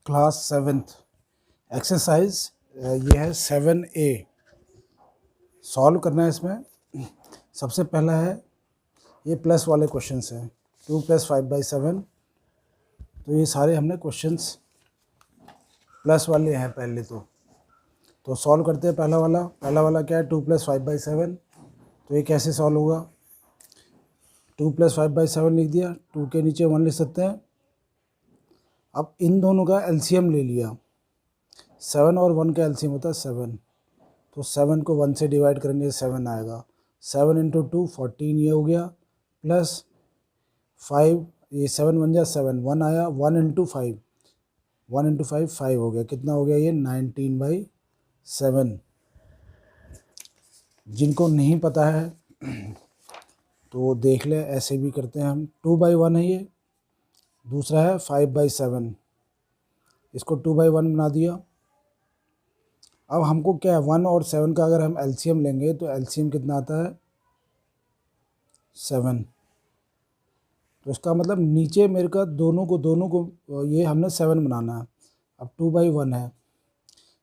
Class 7th exercise ये है 7A। Solve करना है। इसमें सबसे पहला है ये प्लस वाले क्वेश्चंस हैं, 2 + 5/7। तो ये सारे हमने क्वेश्चंस प्लस वाले हैं पहले। तो सॉल्व करते हैं। पहला वाला क्या है, 2 + 5/7। तो ये कैसे सॉल्व होगा, 2 + 5/7 लिख दिया, 2 के नीचे 1 लिख सकते हैं। अब इन दोनों का एलसीएम ले लिया, 7 और 1 का एलसीएम होता है 7। तो 7 को 1 से डिवाइड करेंगे, 7 आएगा। 7 × 2 14 ये हो गया, प्लस 5, ये 7 × 1 = 7, 1 आया, 1 × 5, 1 × 5 5 हो गया। कितना हो गया ये, 19/7। जिनको नहीं पता है तो देख ले, ऐसे भी करते हैं हम। 2/1 है ये, दूसरा है 5/7। इसको 2/1 बना दिया। अब हमको क्या है, 1 और 7 का अगर हम एलसीएम लेंगे तो एलसीएम कितना आता है, 7। तो इसका मतलब नीचे मेरे का दोनों को ये हमने 7 बनाना है। अब 2/1 है,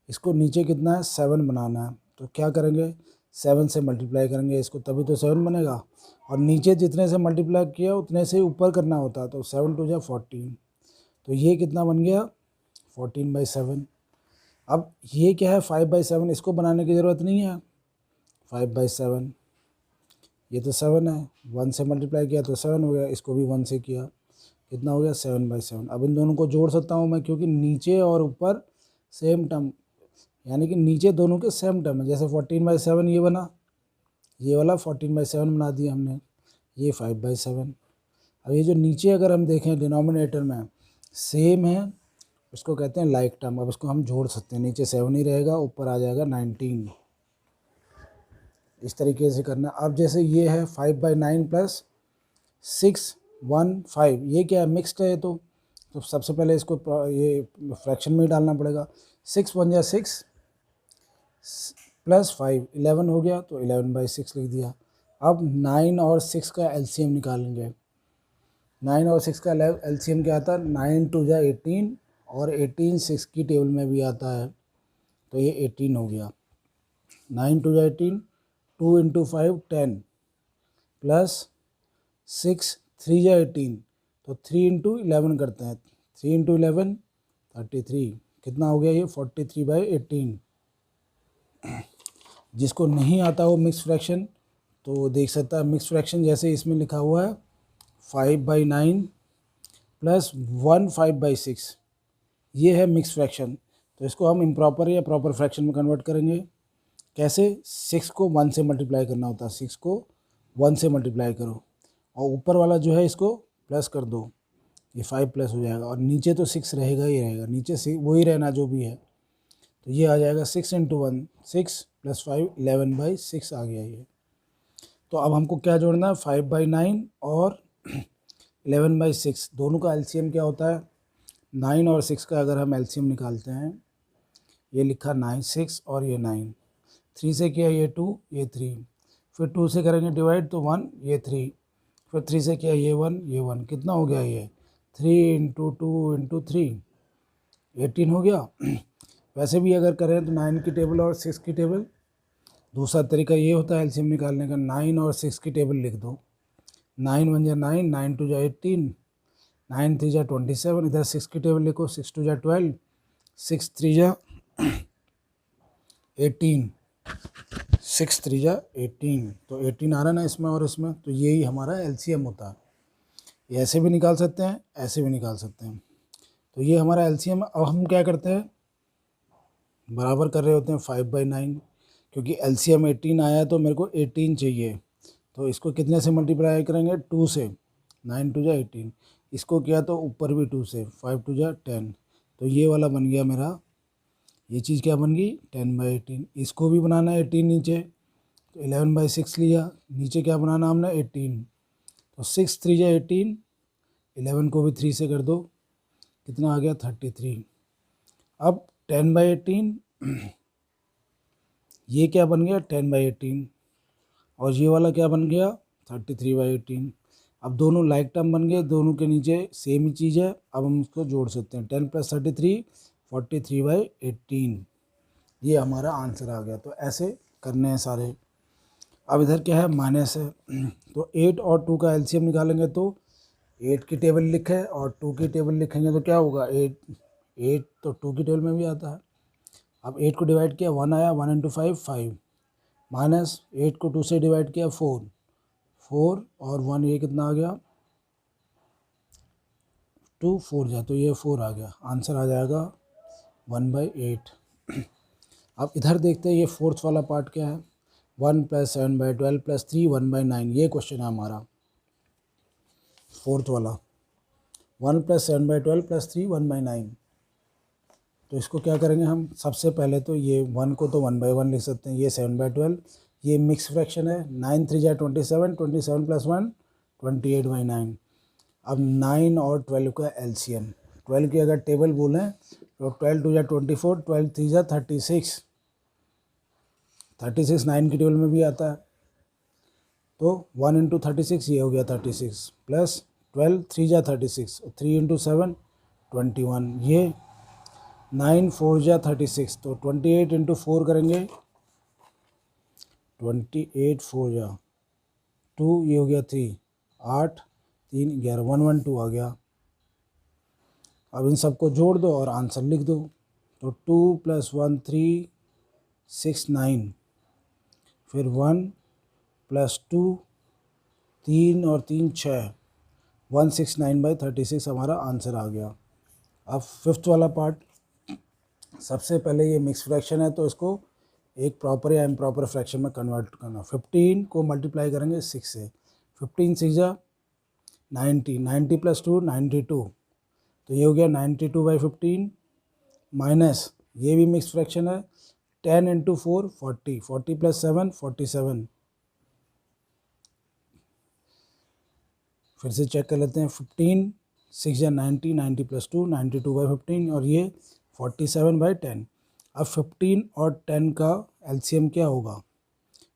इसको नीचे कितना है, 7 बनाना है। तो क्या करेंगे, 7 से मल्टीप्लाई करेंगे इसको, तभी तो 7 बनेगा। और नीचे जितने से मल्टीप्लाई किया उतने से ऊपर करना होता है। तो 7 × 2 = 14। तो ये कितना बन गया, 14/7। अब ये क्या है, 5/7। इसको बनाने की ज़रूरत नहीं है, 5/7। ये तो 7 है, 1 से मल्टीप्लाई किया तो 7 हो गया, इसको भी 1 से किया, कितना हो गया, 7/7। अब इन दोनों को जोड़ सकता हूँ मैं, क्योंकि नीचे और ऊपर सेम टर्म, यानी कि नीचे दोनों के सेम टर्म है। जैसे 14/7 ये बना, ये वाला 14/7 बना दिया हमने, ये 5/7। अब ये जो नीचे अगर हम देखें डिनोमिनेटर में सेम है, उसको कहते हैं लाइक टर्म। अब इसको हम जोड़ सकते हैं, नीचे 7 ही रहेगा, ऊपर आ जाएगा 19। इस तरीके से करना। अब जैसे ये है 5/9 + 6 1 5, ये क्या है, मिक्स्ड है। तो सबसे पहले इसको ये फ्रैक्शन में ही डालना पड़ेगा। 6 × 1 = 6 + 5 11 हो गया, तो 11/6 लिख दिया। अब 9 और 6 का एलसीएम निकालेंगे। 9 और 6 का एलसीएम क्या आता है, 9 × 2 = 18, और 18 6 की टेबल में भी आता है। तो ये 18 हो गया। 9 × 2 = 18, 2 × 5 10, प्लस 6 3 = 18। तो 3 × 11 करते हैं, 3 × 11 33। कितना हो गया ये, 43/18। जिसको नहीं आता हो मिक्स फ्रैक्शन तो देख सकता है। मिक्स फ्रैक्शन जैसे इसमें लिखा हुआ है 5/9 + 1 5/6, ये है मिक्स फ्रैक्शन। तो इसको हम इम्प्रॉपर या प्रॉपर फ्रैक्शन में कन्वर्ट करेंगे। कैसे, 6 को 1 से मल्टीप्लाई करना होता है, 6 को 1 से मल्टीप्लाई करो, और ऊपर वाला जो है इसको प्लस कर दो, ये 5 प्लस हो जाएगा। और नीचे तो 6 रहेगा ही रहेगा, नीचे से वही रहना जो भी है। तो ये आ जाएगा 6 × 1 6 + 5 11/6 आ गया ये। तो अब हमको क्या जोड़ना है, 5/9 और 11/6, दोनों का एलसीएम क्या होता है, 9 और 6 का अगर हम एलसीएम निकालते हैं, ये लिखा 9 6 और ये 9, 3 से किया ये 2 ये 3, फिर 2 से करेंगे डिवाइड तो 1 ये 3, फिर 3 से किया ये 1 ये 1, कितना हो गया ये, 3 × 2 × 3 18 हो गया। वैसे भी अगर करें तो 9 की टेबल और 6 की टेबल, दूसरा तरीका ये होता है एलसीएम निकालने का, 9 और 6 की टेबल लिख दो। 9 × 1 = 9, 9 × 2 = 18, 9 × 3 = 27। इधर 6 की टेबल लिखो, 6 × 2 = 12, 6 × 3 = 18, 6 × 3 = 18। तो 18 आ रहा है ना इसमें और इसमें, तो यही हमारा एलसीएम होता है। ये ऐसे भी निकाल सकते हैं, ऐसे भी निकाल सकते हैं। तो ये हमारा एलसीएम। अब हम क्या करते हैं, बराबर कर रहे होते हैं 5/9, क्योंकि एलसीएम 18 आया तो मेरे को 18 चाहिए। तो इसको कितने से मल्टीप्लाई करेंगे, 2 से, 9 × 2 = 18। इसको किया तो ऊपर भी 2 से, 5 × 2 = 10। तो ये वाला बन गया मेरा, ये चीज़ क्या बन गई, 10/18। इसको भी बनाना है 18 नीचे, तो 11/6 लिया, नीचे क्या बनाना हमने, 18। तो 6 × 3 = 18, 11 को भी 3 से कर दो, कितना आ गया, 33। अब 10/18, ये क्या बन गया, 10/18, और ये वाला क्या बन गया, 33/18। अब दोनों लाइक टर्म बन गए, दोनों के नीचे सेम ही चीज़ है, अब हम इसको जोड़ सकते हैं। 10 + 33 43/18, ये हमारा आंसर आ गया। तो ऐसे करने हैं सारे। अब इधर क्या है, माइनस है, तो 8 और 2 का एलसीएम निकालेंगे तो 8 की टेबल लिखे और 2 की टेबल लिखेंगे तो क्या होगा, 8 तो 2 की टेबल में भी आता है। अब 8 को डिवाइड किया 1 आया, 1 × 5 5, माइनस 8 को 2 से डिवाइड किया 4 और 1, ये कितना आ गया 2 4 जा, तो ये 4 आ गया, आंसर आ जाएगा 1/8। अब इधर देखते हैं ये फोर्थ वाला पार्ट क्या है, 1 + 7/12 + 3 1/9, ये क्वेश्चन है हमारा फोर्थ वाला। 1 + 7/12 + 3 1/9। तो इसको क्या करेंगे हम, सबसे पहले तो ये 1 को तो 1/1 लिख सकते हैं, ये 7/12, ये मिक्स फ्रैक्शन है, 9 × 3 = 27, 27 + 1 28/9। अब 9 और 12 का एलसीएम, 12 की अगर टेबल बोलें तो 12 × 2 = 24, 12 × 3 = 36, 36 9 की टेबल में भी आता है। तो 1 × 36 ये हो गया 36, प्लस 12 3 × 36, 3 × 7 21, ये 9 4 × 36, तो 28 × 4 करेंगे, 28 4 × 2, ये हो गया 3 8 3 11 112 आ गया। अब इन सबको जोड़ दो और आंसर लिख दो। तो 2 + 1 3 6 9, फिर 1 + 2 3 और 3 6, 169/36 हमारा आंसर आ गया। अब फिफ्थ वाला पार्ट, सबसे पहले ये मिक्स फ्रैक्शन है तो इसको एक प्रॉपर या इम्प्रॉपर फ्रैक्शन में कन्वर्ट करना। 15 को मल्टीप्लाई करेंगे 6 से, 15 × 6 = 90, 90 + 2 92, तो ये हो गया 92/15, माइनस ये भी मिक्स फ्रैक्शन है, 10 × 4 40, 40 + 7 47। फिर से चेक कर लेते हैं, 15 6 × 90, 90 + 2 92/15, और ये 47/10। अब 15 और 10 का एलसीएम क्या होगा,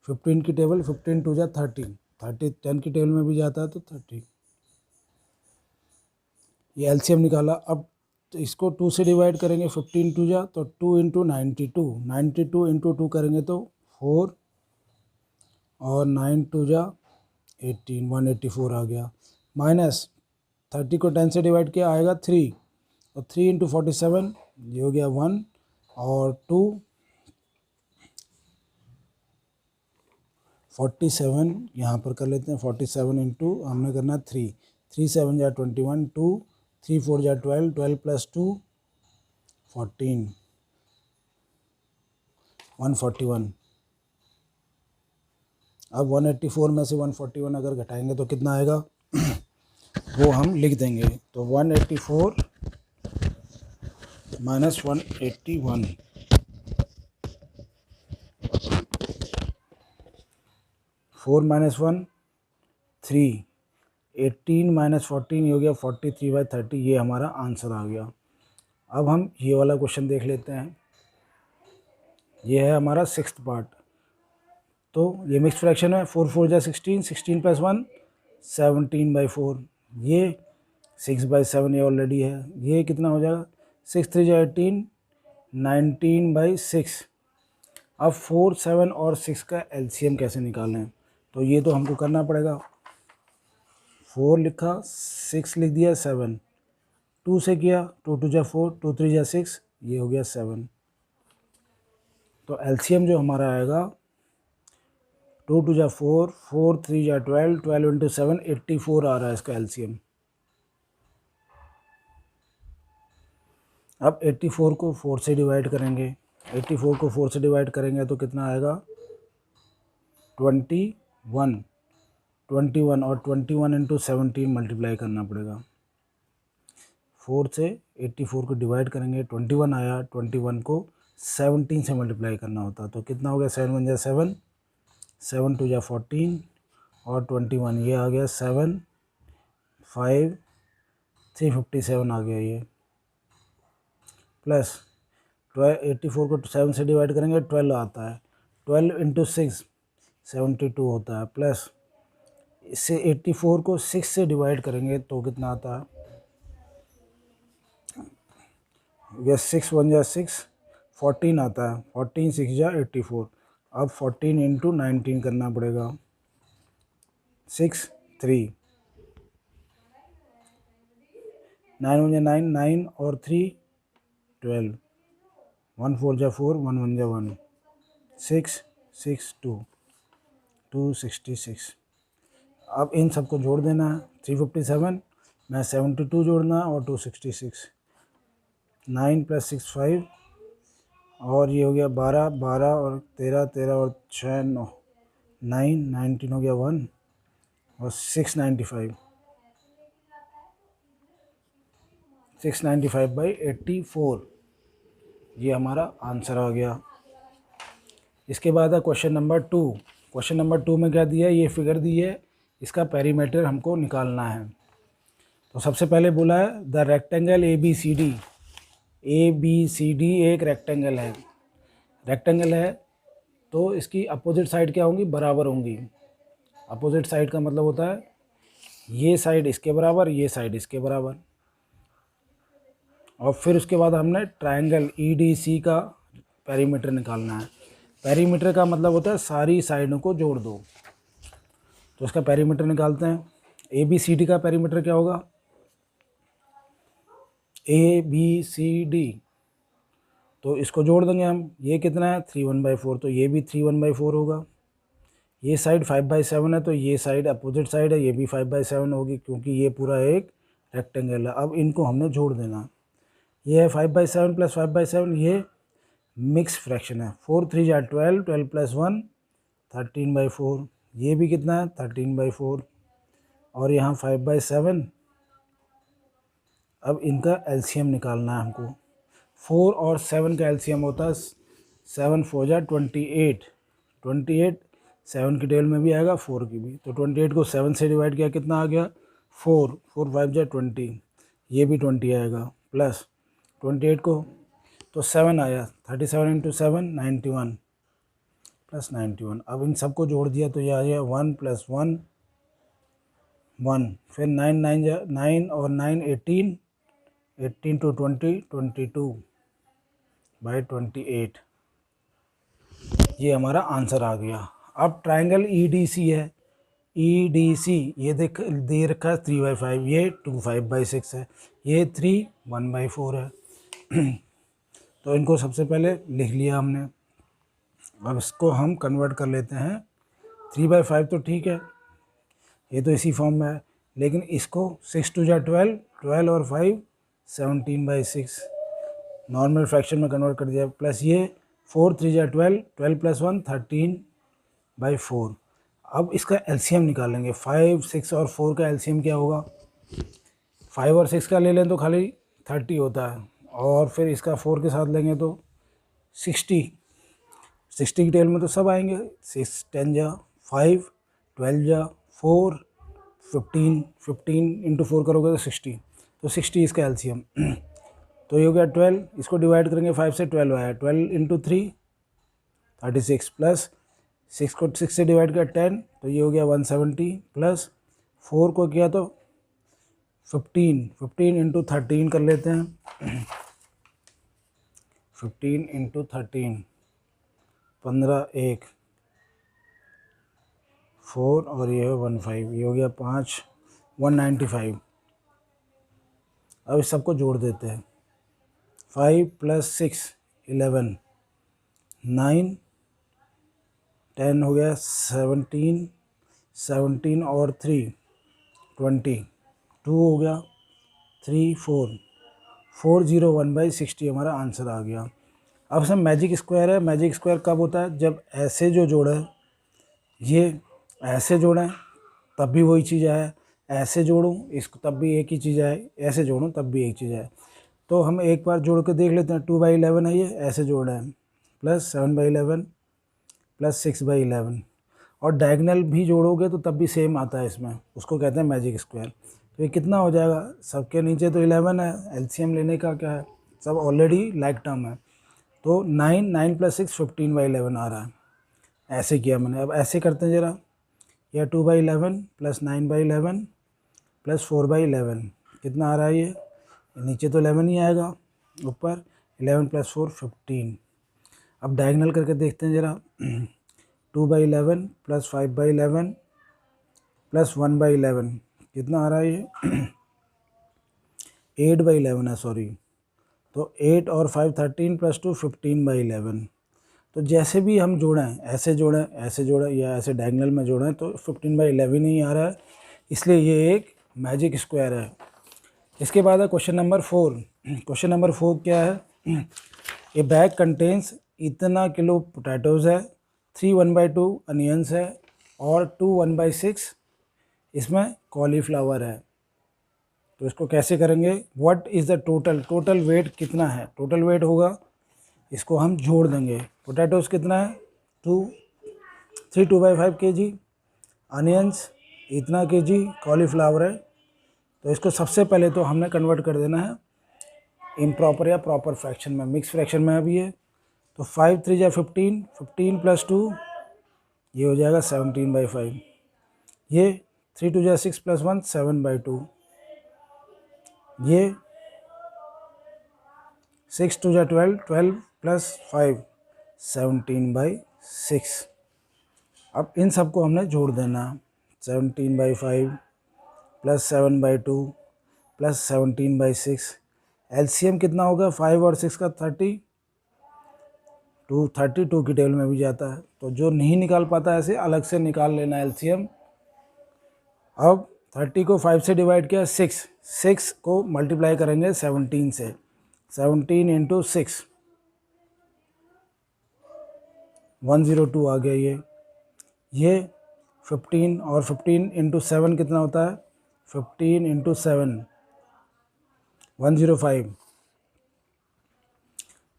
15 की टेबल 15 × 2 = 30, 30 10 की टेबल में भी जाता है तो 30, ये एलसीएम निकाला। अब तो इसको 2 से डिवाइड करेंगे, 15 2 जा तो 2 × 92, 92 × 2 करेंगे तो 4, और 9 2 जा 18, 184 आ गया, माइनस 30 को 10 से डिवाइड किया आएगा 3, और 3 × 47, ये हो गया 1 और 2 47, यहाँ पर कर लेते हैं 47 इंटू हमने करना 3, 3 7 जा 21, 2 3 4 जा 12, 12 + 2 14, 141। अब 184 में से 141 अगर घटाएंगे तो कितना आएगा वो हम लिख देंगे। तो 184 - 181, 4 - 1 3, 18 - 14, ये हो गया 43/30, ये हमारा आंसर आ गया। अब हम ये वाला क्वेश्चन देख लेते हैं, ये है हमारा सिक्स्थ पार्ट। तो ये मिक्स फ्रैक्शन है, 4 4 = 16, 16 + 1 17/4, ये 6/7 ये ऑलरेडी है, ये कितना हो जाएगा 6 3 = 18, 19/6। अब 4 7 और 6 का एलसीएम कैसे निकालें, तो ये तो हमको करना पड़ेगा। 4 लिखा, 6 लिख दिया, 7 2 से किया, 2 2 = 4, 2 3 = 6, ये हो गया 7। तो एलसीएम जो हमारा आएगा 2 2 = 4, 4 3 = 12, 12 × 7 84 आ रहा है इसका एलसीएम। अब 84 को 4 से डिवाइड करेंगे, 84 को 4 से डिवाइड करेंगे तो कितना आएगा 21, 21, और 21 × 17 मल्टीप्लाई करना पड़ेगा। 4 से 84 को डिवाइड करेंगे, 21 आया, 21 को 17 से मल्टीप्लाई करना होता, तो कितना हो गया 7 1 = 7, 7 2 = 14, और 21 ये आ गया 7 5 357 आ गया ये, प्लस 84 को 7 से डिवाइड करेंगे 12 आता है, 12 × 6 72 होता है, प्लस इससे 84 को 6 से डिवाइड करेंगे तो कितना आता है, यस 6 1 जा 6, 14 आता है, 14 6 जा 84। अब 14 इंटू 19 करना पड़ेगा, 6 3, 9 1 जा 9, 9 और 3 12, 1 4 जा 4, 1 1 जा 1, 6 6 2 266। अब इन सबको जोड़ देना है, 357 में 72 जोड़ना और 266, 9 + 6 5 और ये हो गया 12 12 और 13 13 और 6 9 9 19 हो गया 1 और 695 695/84, ये हमारा आंसर आ गया। इसके बाद है क्वेश्चन नंबर 2। क्वेश्चन नंबर 2 में क्या दिया है, ये फिगर दी है, इसका पेरीमीटर हमको निकालना है। तो सबसे पहले बोला है द रेक्टेंगल ABCD, ABCD एक रेक्टेंगल है, रेक्टेंगल है तो इसकी अपोजिट साइड क्या होंगी, बराबर होंगी। अपोजिट साइड का मतलब होता है ये साइड इसके बराबर, ये साइड इसके बराबर। और फिर उसके बाद हमने ट्रायंगल EDC का पेरीमीटर निकालना है। पेरीमीटर का मतलब होता है सारी साइडों को जोड़ दो। तो इसका पेरीमीटर निकालते हैं। ABCD का पेरीमीटर क्या होगा, ABCD, तो इसको जोड़ देंगे हम। ये कितना है 3 1/4, तो ये भी 3 1/4 होगा। ये साइड 5/7 है तो ये साइड अपोजिट साइड है, ये भी 5/7 होगी क्योंकि ये पूरा एक रेक्टेंगल है। अब इनको हमने जोड़ देना। ये है 5/7 + 5/7, ये मिक्स फ्रैक्शन है। 4 3 जा 12, 12 + 1 13/4, ये भी कितना है 13/4 और यहाँ 5/7। अब इनका एलसीएम निकालना है हमको। 4 और 7 का एलसीएम होता है 7 4 जा 28, 28 7 की टेबल में भी आएगा 4 की भी। तो 28 को 7 से डिवाइड किया कितना आ गया 4, 4 5 जा 20, ये भी 20 आएगा, प्लस 28 को तो 7 आया, 37 × 7 91 प्लस 91। अब इन सबको जोड़ दिया तो ये आ गया 1 + 1 1, फिर 9 9 जा 9 और 9 18, 18 to 20 22/28, ये हमारा आंसर आ गया। अब ट्रायंगल EDC है, EDC ये दे रखा है 3/5, ये 2 5/6 है, ये 3 1/4 है। तो इनको सबसे पहले लिख लिया हमने। अब इसको हम कन्वर्ट कर लेते हैं। 3/5 तो ठीक है, ये तो इसी फॉर्म में है, लेकिन इसको 6 2 जा 12, 12 और 5 17/6 नॉर्मल फ्रैक्शन में कन्वर्ट कर दिया, प्लस ये 4 3 जा 12, 12 + 1 13/4। अब इसका एलसीएम निकालेंगे। 5 6 और 4 का एलसीएम क्या होगा, 5 और 6 का ले लें तो खाली 30 होता है, और फिर इसका 4 के साथ लेंगे तो 60 की टेल में तो सब आएंगे। 6 10 जा 5, 12 जा 4, 15 × 4 करोगे तो 60, तो 60 इसका एलसीएम। तो ये हो गया 12, इसको डिवाइड करेंगे 5 से, 12 आया, 12 × 3 36, प्लस 6 को 6 से डिवाइड किया 10, तो ये हो गया 170, प्लस 4 को किया तो 15 × 13 कर लेते हैं। 15 × 13 15 1 4 और ये है 15, ये हो गया 5 195। अब इस सबको जोड़ देते हैं। 5 + 6 11, 9 10 हो गया 17, 17 और 3 20, 2 हो गया 3 4 401/60 हमारा आंसर आ गया। अब सब मैजिक स्क्वायर है। मैजिक स्क्वायर कब होता है, जब ऐसे जो जोड़ा है ये ऐसे जोड़ें तब भी वही चीज़ आए, ऐसे जोड़ूं इसको तब भी एक ही चीज़ आए, ऐसे जोड़ूं तब भी एक चीज़ आए। तो हम एक बार जोड़ के देख लेते हैं। 2/11 है, ये ऐसे जोड़ रहे हैं, प्लस 7/11 प्लस 6/11, और डायगनल भी जोड़ोगे तो तब भी सेम आता है इसमें, उसको कहते हैं मैजिक स्क्वायर। तो ये कितना हो जाएगा, सबके नीचे तो 11 है, एलसीएम लेने का क्या है, सब ऑलरेडी लाइक टर्म है। तो 9 + 6 15/11 आ रहा है। ऐसे किया मैंने। अब ऐसे करते हैं ज़रा, या 2/11 प्लस 9/11 प्लस 4/11 कितना आ रहा है ये? नीचे तो 11 ही आएगा, ऊपर 11 प्लस 4 15। अब डायगनल करके देखते हैं ज़रा। 2/11 प्लस 5/11 प्लस 1/11 कितना आ रहा है ये? 8/11 है, सॉरी। तो 8 और 5 13 प्लस 2 15/11। तो जैसे भी हम जोड़ें, ऐसे जोड़ें, ऐसे जोड़ें या ऐसे डायगनल में जोड़ें तो 15/11 ही आ रहा है, इसलिए ये एक मैजिक स्क्वायर है। इसके बाद है क्वेश्चन नंबर 4। क्वेश्चन नंबर 4 क्या है? ए बैग कंटेन्स इतना किलो पोटैटोज़ है, 3 1/2 अनियंस है और 2 1/6 इसमें कॉलीफ्लावर है। तो इसको कैसे करेंगे? What is the total weight कितना है? टोटल वेट होगा, इसको हम जोड़ देंगे। पोटैटोज़ कितना है? 3 2/5 kg, अनियंस इतना kg, कॉलीफ्लावर है। तो इसको सबसे पहले तो हमने कन्वर्ट कर देना है इम्प्रॉपर या प्रॉपर फ्रैक्शन में, मिक्स फ्रैक्शन में अभी है। तो 5 3 या 15, 15 प्लस 2 ये हो जाएगा 17/5। ये 3 2 6 प्लस 1 7/2। ये 6 2 12, 12 प्लस 5 17/6। अब इन सबको हमने जोड़ देना। 17/5 प्लस 7/2 प्लस 17/6। एलसीएम कितना होगा 5 और 6 का? 32 की टेबल में भी जाता है। तो जो नहीं निकाल पाता ऐसे अलग से निकाल लेना एलसीएम। अब 30 को 5 से डिवाइड किया, 6 को मल्टीप्लाई करेंगे 17 से, 17 इंटू 6 102 आ गया। ये 15 और 15 इंटू 7 कितना होता है? 15 इंटू 7 105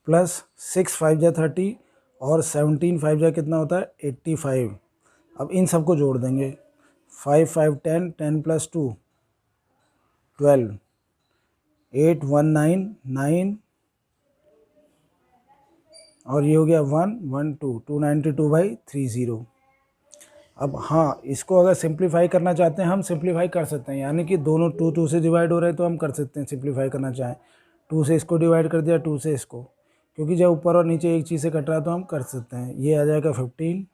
प्लस 6 5 जा 30 और 17 5 जा कितना होता है? 85। अब इन सबको जोड़ देंगे। 5 5 10, 10 प्लस 2 12, 8 1 9 9 और ये हो गया 1 1 2 292/30। अब हाँ, इसको अगर सिंप्लीफाई करना चाहते हैं हम सिंप्लीफाई कर सकते हैं, यानी कि दोनों 2 2 से डिवाइड हो रहे हैं तो हम कर सकते हैं सिंप्लीफाई करना चाहें। 2 से इसको डिवाइड कर दिया, 2 से इसको, क्योंकि जब ऊपर और नीचे एक चीज़ से कट रहा है तो हम कर सकते हैं। ये आ जाएगा 15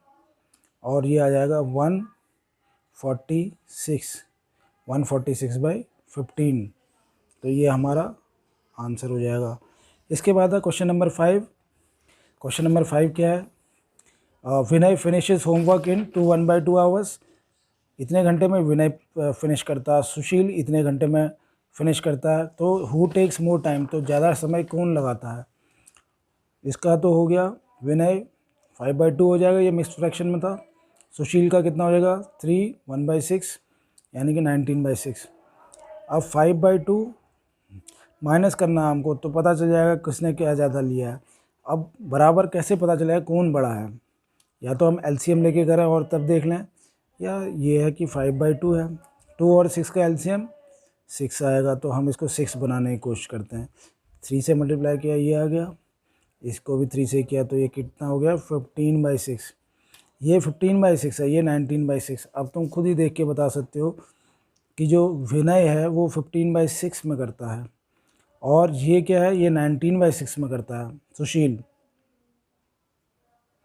और ये आ जाएगा 146/15। तो ये हमारा आंसर हो जाएगा। इसके बाद है क्वेश्चन नंबर 5। क्वेश्चन नंबर 5 क्या है? विनय फिनिशेस होमवर्क इन 2 1/2 आवर्स। इतने घंटे में विनय फिनिश करता है, सुशील इतने घंटे में फिनिश करता है। तो हु टेक्स मोर टाइम, तो ज़्यादा समय कौन लगाता है? इसका तो हो गया विनय 5/2 हो जाएगा, ये मिक्स फ्रैक्शन में था। सुशील का कितना हो जाएगा? 3 1/6 यानी कि 19/6। अब 5/2 माइनस करना है हमको, तो पता चल जाएगा किसने क्या ज़्यादा लिया है। अब बराबर कैसे पता चलेगा कौन बड़ा है? या तो हम एलसीएम लेके करें और तब देख लें, या ये है कि 5/2 है, 2 और 6 का एलसीएम 6 आएगा, तो हम इसको 6 बनाने की कोशिश करते हैं। 3 से मल्टीप्लाई किया, ये आ गया, इसको भी 3 से किया, तो ये कितना हो गया? 15/6। ये 15/6 है, ये 19/6। अब तुम खुद ही देख के बता सकते हो कि जो विनय है वो 15/6 में करता है, और ये क्या है? ये 19/6 में करता है सुशील।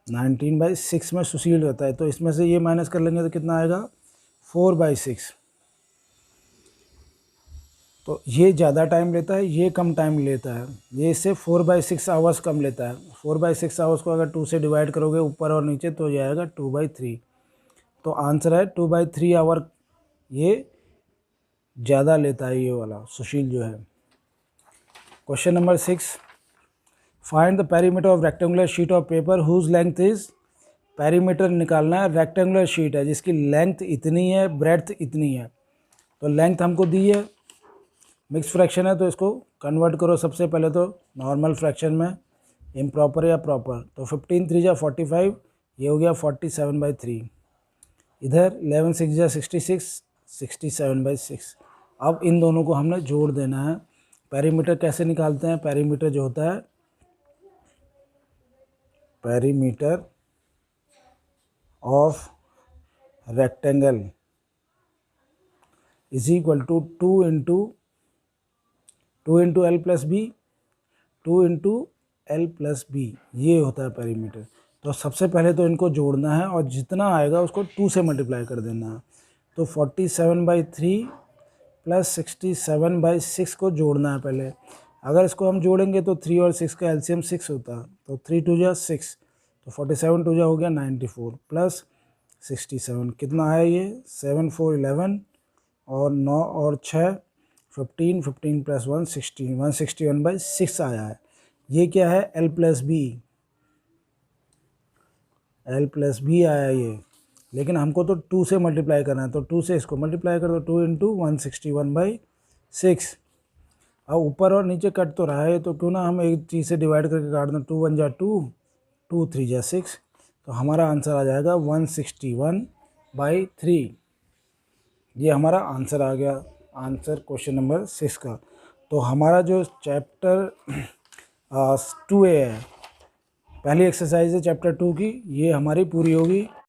19/6 में सुशील रहता है, तो इसमें से ये माइनस कर लेंगे तो कितना आएगा? 4/6। तो ये ज़्यादा टाइम लेता है, ये कम टाइम लेता है। ये इससे 4/6 आवर्स कम लेता है। 4/6 आवर्स को अगर 2 से डिवाइड करोगे ऊपर और नीचे तो जाएगा 2/3। तो आंसर है 2/3 आवर ये ज़्यादा लेता है, ये वाला सुशील जो है। Question number 6, find the perimeter of rectangular sheet of paper whose length is. Perimeter निकालना है, रेक्टेंगुलर शीट है जिसकी लेंथ इतनी है, ब्रेड्थ इतनी है। तो लेंथ हमको दी है, मिक्स फ्रैक्शन है तो इसको कन्वर्ट करो सबसे पहले तो नॉर्मल फ्रैक्शन में, इम्प्रॉपर या प्रॉपर। तो 15 3 जा 45, ये हो गया 47/3। इधर 11 6 जा 66, 67/6। अब इन दोनों को हमने जोड़ देना है। पेरीमीटर कैसे निकालते हैं? पेरीमीटर जो होता है, perimeter of rectangle is equal to 2 into L plus B, 2 into L plus B, ये होता है पेरीमीटर। तो सबसे पहले तो इनको जोड़ना है और जितना आएगा उसको 2 से मल्टीप्लाई कर देना है। तो 47/3 प्लस 67/6 को जोड़ना है पहले। अगर इसको हम जोड़ेंगे तो 3 और 6 का एलसीएम 6 होता है, तो 3 2 जा 6, तो 47 2 जा हो गया 94 प्लस 67 कितना है ये 7 4 11 और 9 और 6 15, 15 प्लस 1 16, 161/6 आया है। ये क्या है एल प्लस बी आया ये, लेकिन हमको तो 2 से मल्टीप्लाई करना है, तो 2 से इसको मल्टीप्लाई कर दो, 2 इंटू 161/6। अब ऊपर और नीचे कट तो रहा है, तो क्यों ना हम एक चीज़ से डिवाइड करके काट दें, 2 1 जा 2, 2 3 जा 6, तो हमारा आंसर आ जाएगा 161/3। ये हमारा आंसर आ गया, आंसर क्वेश्चन नंबर 6 का। तो हमारा जो चैप्टर 2A है, पहली एक्सरसाइज है चैप्टर 2 की, ये हमारी पूरी होगी।